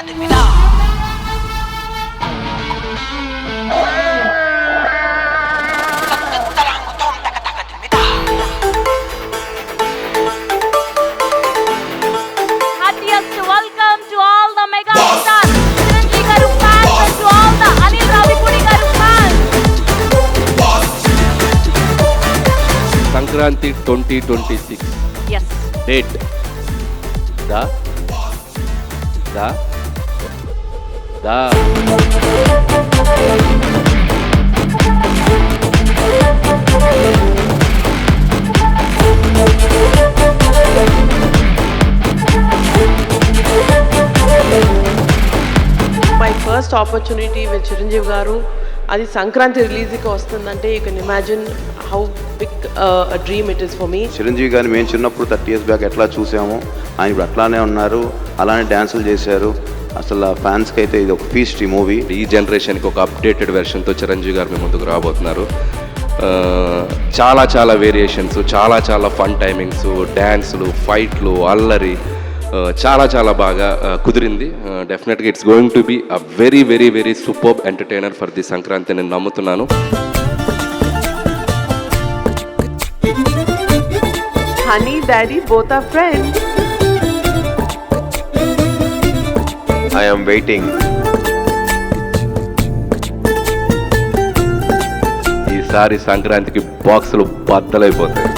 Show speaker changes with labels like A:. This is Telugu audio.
A: Happiest welcome to all the mega stars. Chiranjeevi garu fans and to all the Anil Ravipudi garu fans.
B: Sankranti 2026
A: Yes.
B: Date దా దా దా
C: my first opportunity with Chiranjeevi garu, అది సంక్రాంతి రిలీజ్కి వస్తుందంటే you can imagine how big dream it is for me.
D: Chiranjeevi గారిని మేము చిన్నప్పుడు 30 years బ్యాక్ ఎట్లా చూసామో ఆయన ఇప్పుడు అట్లానే ఉన్నారు, అలానే డ్యాన్సులు చేశారు. అసలు ఫ్యాన్స్కి అయితే ఇది ఒక ఫీస్ట్ ఈ మూవీ.
B: ఈ జనరేషన్కి ఒక అప్డేటెడ్ వెర్షన్తో చిరంజీవి గారు మీ ముందుకు రాబోతున్నారు. చాలా చాలా వేరియేషన్స్, చాలా చాలా ఫన్ టైమింగ్స్, డ్యాన్సులు, ఫైట్లు, అల్లరి, చాలా చాలా బాగా కుదిరింది. డెఫినెట్గా it's going to be a very very very superb entertainer for the Sankranti నేను నమ్ముతున్నాను.
C: Honey daddy both are friends.
D: I am waiting.
B: ఈసారి సంక్రాంతికి బాక్సులు బద్దలైపోతాయి.